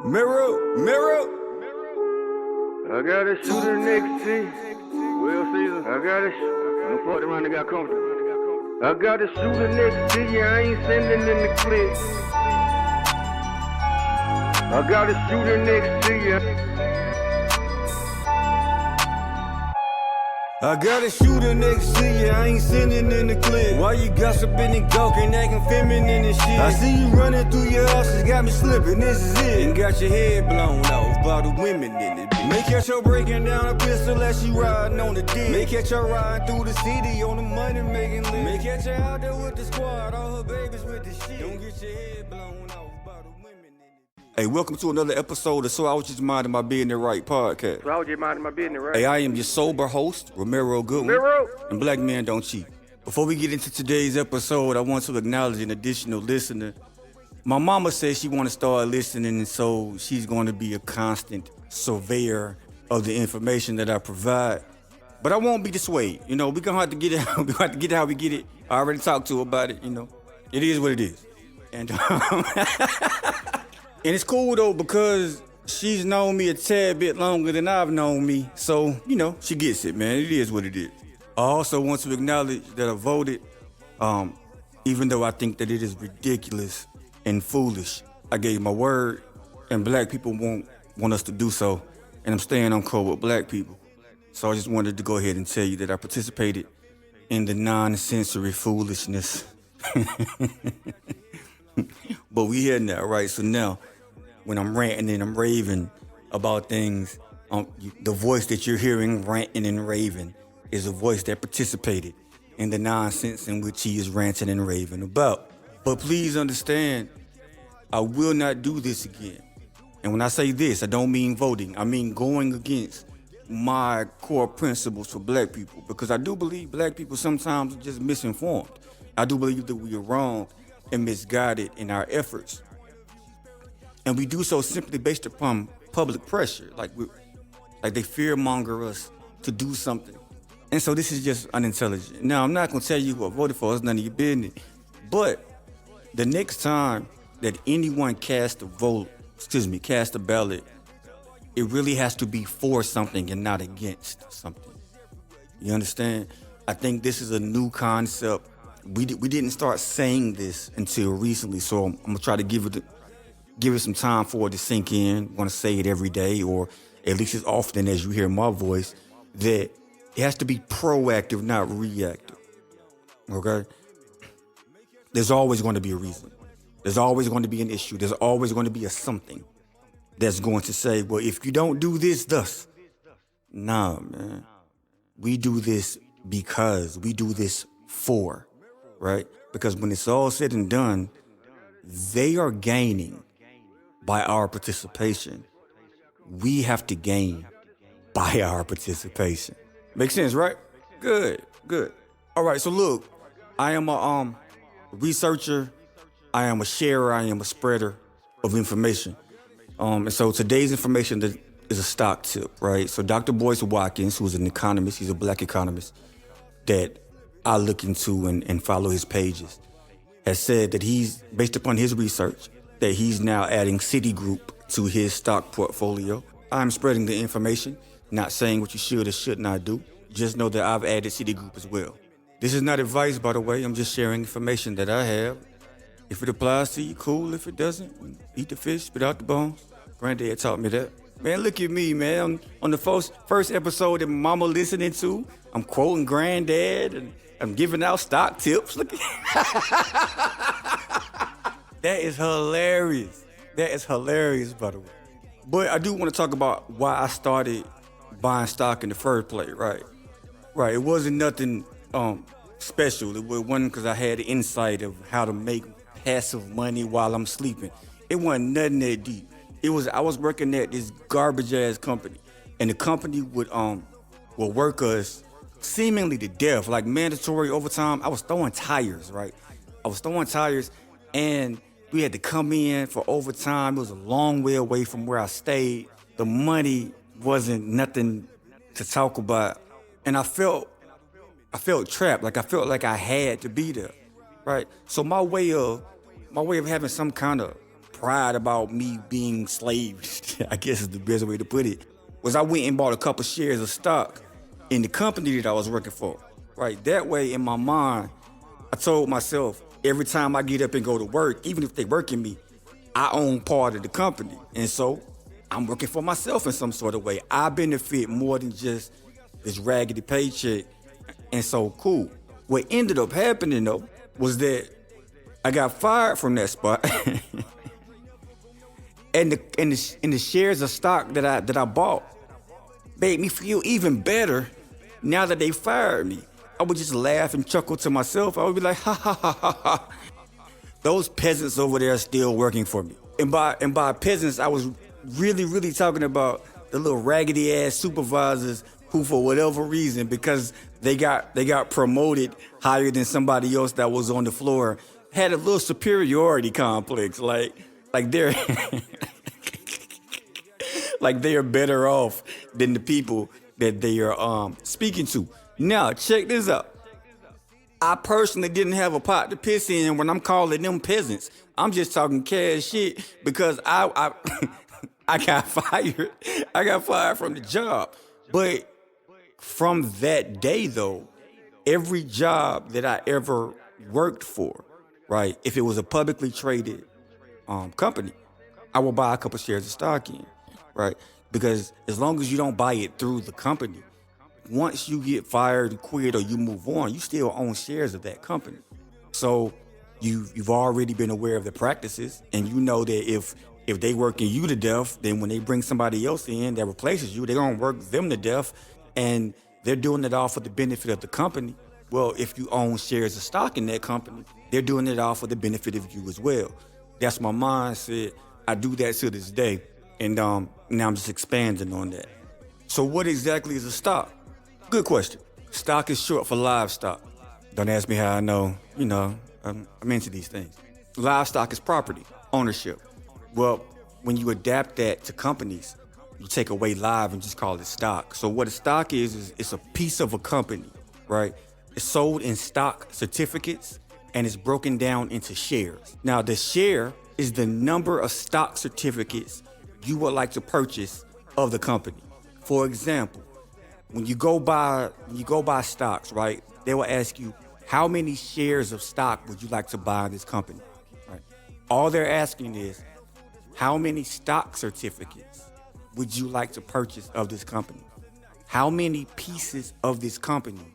Mirror, mirror. I got a shooter next to you. Will Caesar. I got a I'm fucked around and got comfortable. I got a shooter next to you. I ain't sending in the clip. I got a shooter next to you. I got a shooter next to you, I ain't sending in the clip. Why you gossiping and gawking, acting feminine and shit? I see you running through your house, it's got me slipping, this is it. And got your head blown off by the women in it. May catch her breaking down a pistol as she riding on the dick. May catch her riding through the city on the money making list. May catch her out there with the squad, all her babies with the shit. Don't get your head blown off by the women in it. Hey, welcome to another episode of So I Was Just Minding My Business Right podcast. So I was just minding my business, right? Hey, I am your sober host, Romero Goodwin, Romero. and Black Men Don't Cheat. Before we get into today's episode, I want to acknowledge an additional listener. My mama says she want to start listening, and so she's going to be a constant surveyor of the information that I provide. But I won't be dissuaded. You know, we're going to have to get it how we get it. I already talked to her about it, you know. It is what it is. And and it's cool, though, because she's known me a tad bit longer than I've known me. So, you know, she gets it, man. It is what it is. I also want to acknowledge that I voted, even though I think that it is ridiculous and foolish. I gave my word, and black people won't want us to do so. And I'm staying on code with black people. So I just wanted to go ahead and tell you that I participated in the non-sensory foolishness. But we here now, right? So now, when I'm ranting and I'm raving about things, the voice that you're hearing ranting and raving is a voice that participated in the nonsense in which he is ranting and raving about. But please understand, I will not do this again. And when I say this, I don't mean voting. I mean going against my core principles for black people, because I do believe black people sometimes are just misinformed. I do believe that we are wrong and misguided in our efforts. And we do so simply based upon public pressure, like they fearmonger us to do something. And so this is just unintelligent. Now, I'm not gonna tell you who I voted for, it's none of your business. But the next time that anyone casts a ballot, it really has to be for something and not against something. You understand? I think this is a new concept. We didn't start saying this until recently, so I'm gonna try to give it some time for it to sink in. I'm gonna say it every day, or at least as often as you hear my voice, that it has to be proactive, not reactive. Okay? There's always going to be a reason. There's always going to be an issue. There's always going to be a something that's going to say, well, if you don't do this, thus. Nah, man. We do this because we do this for, right? Because when it's all said and done, they are gaining by our participation. We have to gain by our participation. Makes sense, right? Good. All right, so look, I am a researcher, I am a sharer, I am a spreader of information. And so today's information is a stock tip, right? So Dr. Boyce Watkins, who's an economist, he's a black economist that I look into and follow his pages, has said that he's, based upon his research, that he's now adding Citigroup to his stock portfolio. I'm spreading the information, not saying what you should or should not do. Just know that I've added Citigroup as well. This is not advice, by the way. I'm just sharing information that I have. If it applies to you, cool. If it doesn't, eat the fish, spit out the bones. Granddad taught me that. Man, look at me, man. On the first episode that my mama listening to, I'm quoting Granddad and I'm giving out stock tips. Look at That is hilarious. That is hilarious, by the way. But I do want to talk about why I started buying stock in the first place, right? Right, it wasn't nothing special. It wasn't because I had the insight of how to make passive money while I'm sleeping. It wasn't nothing that deep. I was working at this garbage ass company, and the company would work us seemingly to death, like mandatory overtime. I was throwing tires, right? And we had to come in for overtime. It was a long way away from where I stayed. The money wasn't nothing to talk about. And I felt trapped. Like I felt like I had to be there, right? So my way of having some kind of pride about me being slaves, I guess is the best way to put it, was I went and bought a couple shares of stock in the company that I was working for, right? That way, in my mind, I told myself, every time I get up and go to work, even if they working me, I own part of the company. And so I'm working for myself in some sort of way. I benefit more than just this raggedy paycheck. And so, cool. What ended up happening, though, was that I got fired from that spot. and the shares of stock that I bought made me feel even better now that they fired me. I would just laugh and chuckle to myself. I would be like, ha ha ha ha ha. Those peasants over there are still working for me. And by peasants, I was really talking about the little raggedy ass supervisors who, for whatever reason, because they got promoted higher than somebody else that was on the floor, had a little superiority complex, like they're like they are better off than the people that they are speaking to. Now, check this out. I personally didn't have a pot to piss in when I'm calling them peasants. I'm just talking cash shit because I I got fired. I got fired from the job. But from that day, though, every job that I ever worked for, right, if it was a publicly traded company, I will buy a couple shares of stock in, right? Because as long as you don't buy it through the company, once you get fired, quit, or you move on, you still own shares of that company. So you've already been aware of the practices, and you know that if they working you to death, then when they bring somebody else in that replaces you, they're gonna work them to death, and they're doing it all for the benefit of the company. Well, if you own shares of stock in that company, they're doing it all for the benefit of you as well. That's my mindset. I do that to this day, and now I'm just expanding on that. So what exactly is a stock? Good question. Stock is short for livestock. Don't ask me how I know. You know, I'm into these things. Livestock is property, ownership. Well, when you adapt that to companies, you take away live and just call it stock. So what a stock is it's a piece of a company, right? It's sold in stock certificates and it's broken down into shares. Now, the share is the number of stock certificates you would like to purchase of the company. For example, when you go buy stocks, right? They will ask you, how many shares of stock would you like to buy in this company? Right? All they're asking is, how many stock certificates would you like to purchase of this company? How many pieces of this company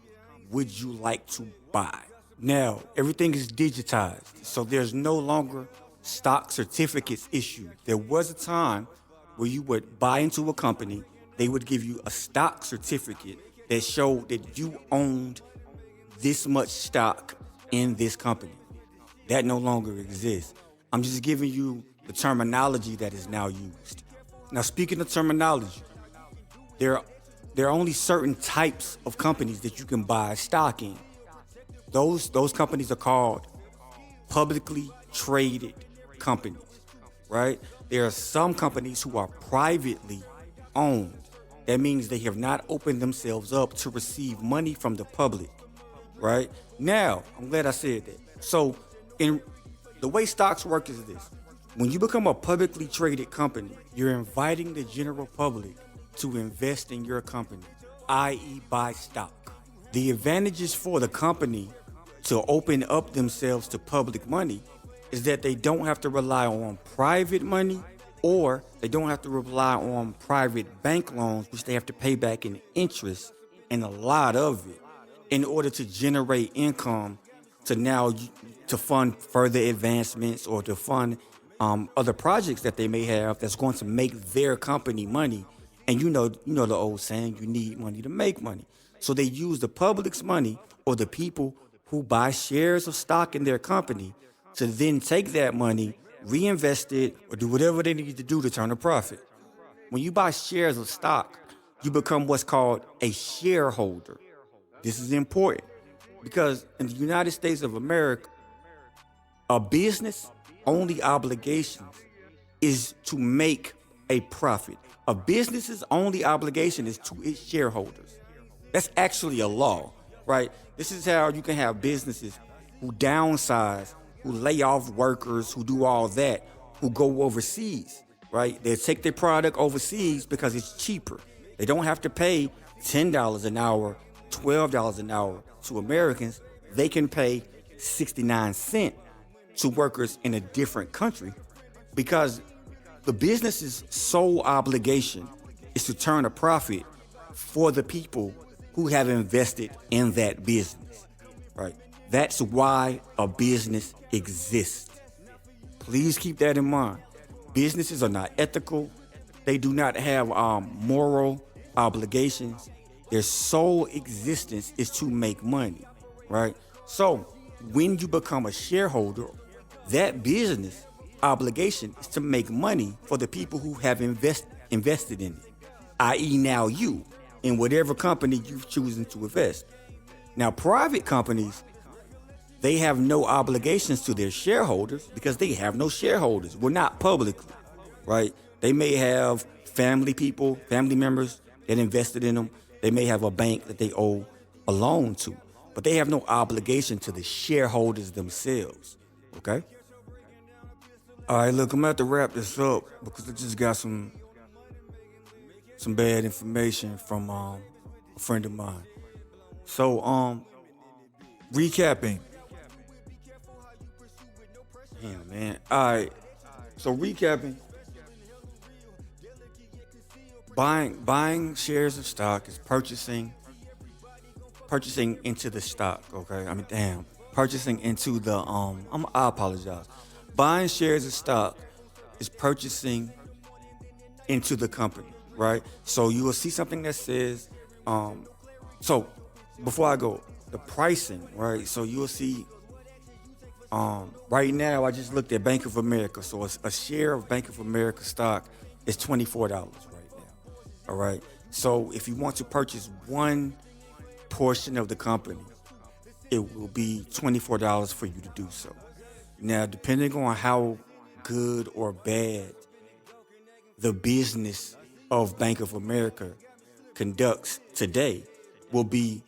would you like to buy? Now, everything is digitized, so there's no longer stock certificates issued. There was a time where you would buy into a company, they would give you a stock certificate that showed that you owned this much stock in this company. That no longer exists. I'm just giving you the terminology that is now used. Now, speaking of terminology, there are only certain types of companies that you can buy stock in. Those companies are called publicly traded companies, right? There are some companies who are privately owned. That means they have not opened themselves up to receive money from the public, right? Now, I'm glad I said that. So, in the way stocks work is this. When you become a publicly traded company, you're inviting the general public to invest in your company, i.e. buy stock. The advantages for the company to open up themselves to public money is that they don't have to rely on private money, or they don't have to rely on private bank loans, which they have to pay back in interest and a lot of it in order to generate income to fund further advancements or to fund other projects that they may have that's going to make their company money. And you know the old saying, you need money to make money. So they use the public's money or the people who buy shares of stock in their company to then take that money, reinvest it, or do whatever they need to do to turn a profit. When you buy shares of stock, you become what's called a shareholder. This is important because in the United States of America, a business only obligation is to make a profit. A business's only obligation is to its shareholders. That's actually a law, right? This is how you can have businesses who downsize, who lay off workers, who do all that, who go overseas, right? They take their product overseas because it's cheaper. They don't have to pay $10 an hour, $12 an hour to Americans. They can pay 69 cents to workers in a different country because the business's sole obligation is to turn a profit for the people who have invested in that business, right? That's why a business exists. Please keep that in mind. Businesses are not ethical. They do not have moral obligations. Their sole existence is to make money, right? So when you become a shareholder, that business obligation is to make money for the people who have invested in it, i.e. now you, in whatever company you've chosen to invest. Now, private companies, they have no obligations to their shareholders because they have no shareholders. We're not publicly, right? They may have family members that invested in them. They may have a bank that they owe a loan to, but they have no obligation to the shareholders themselves, okay? All right, look, I'm gonna have to wrap this up because I just got some bad information from a friend of mine. So, recapping. Damn, man. All right. So recapping. Buying shares of stock is purchasing into the stock. Okay. Purchasing into the I apologize. Buying shares of stock is purchasing into the company, right? So you will see something that says, so before I go, the pricing, right? So you will see, right now I just looked at Bank of America. So a share of Bank of America stock is $24 right now, all right? So if you want to purchase one portion of the company, it will be $24 for you to do so. Now, depending on how good or bad the business of Bank of America conducts today will be,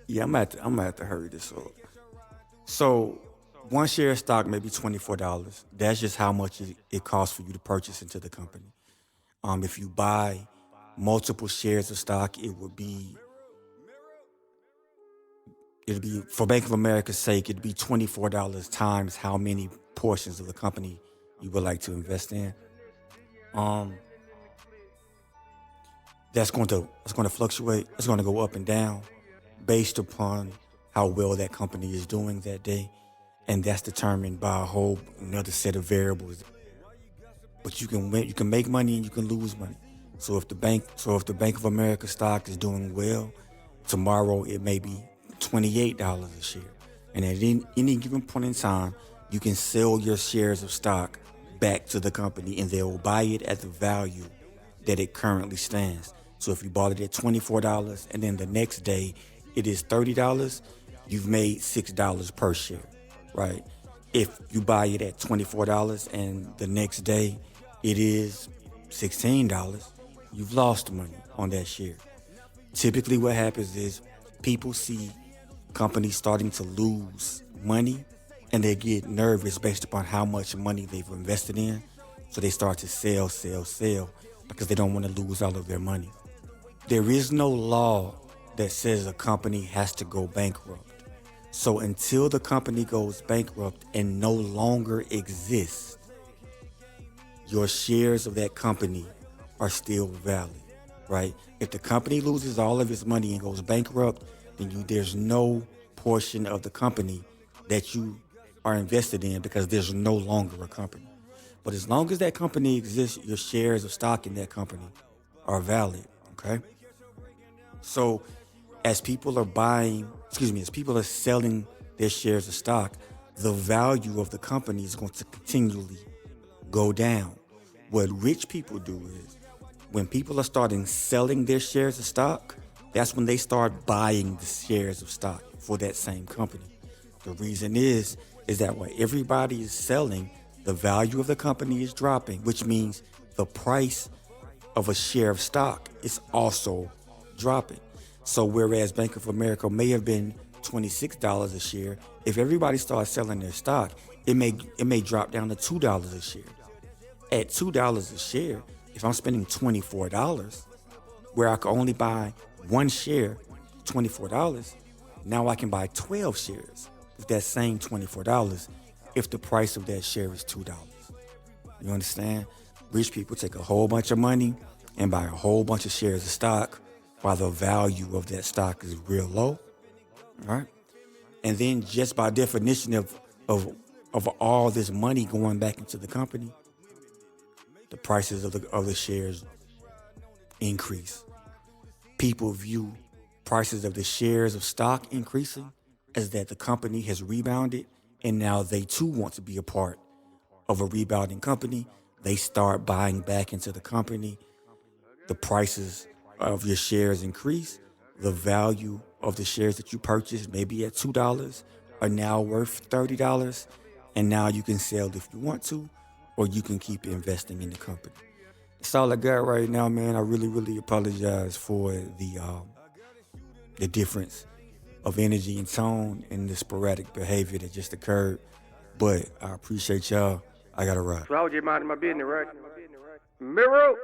I'm gonna have to hurry this up. So one share of stock may be $24. That's just how much it costs for you to purchase into the company. If you buy multiple shares of stock, it'll be for Bank of America's sake, it'd be $24 times how many portions of the company you would like to invest in. That's going to fluctuate. It's going to go up and down based upon how well that company is doing that day, and that's determined by a whole another set of variables. But you can make money and you can lose money. So if the Bank of America stock is doing well, tomorrow it may be $28 a share. And at any given point in time, you can sell your shares of stock back to the company and they will buy it at the value that it currently stands. So if you bought it at $24 and then the next day it is $30, you've made $6 per share, right? If you buy it at $24 and the next day it is $16, you've lost money on that share. Typically what happens is people see companies starting to lose money and they get nervous based upon how much money they've invested in. So they start to sell because they don't want to lose all of their money. There is no law that says a company has to go bankrupt. So until the company goes bankrupt and no longer exists, your shares of that company are still valid, right? If the company loses all of its money and goes bankrupt, then there's no portion of the company that you are invested in because there's no longer a company. But as long as that company exists, your shares of stock in that company are valid, okay? So as people are selling their shares of stock, the value of the company is going to continually go down. What rich people do is when people are starting selling their shares of stock, that's when they start buying the shares of stock for that same company. The reason is that when everybody is selling, the value of the company is dropping, which means the price of a share of stock is also dropping. So whereas Bank of America may have been $26 a share, if everybody starts selling their stock, it may drop down to $2 a share. At $2 a share, if I'm spending $24, where I could only buy one share, $24, now I can buy 12 shares with that same $24 if the price of that share is $2. You understand? Rich people take a whole bunch of money and buy a whole bunch of shares of stock while the value of that stock is real low. All right. And then just by definition of all this money going back into the company, the prices of the shares increase. People view prices of the shares of stock increasing as that the company has rebounded, and now they too want to be a part of a rebounding company. They start buying back into the company. The prices of your shares increase. The value of the shares that you purchased, maybe at $2, are now worth $30. And now you can sell if you want to, or you can keep investing in the company. That's all I got right now, man. I really, really apologize for the difference of energy and tone and the sporadic behavior that just occurred. But I appreciate y'all. I gotta ride. So I was just minding my business, right? Mirror.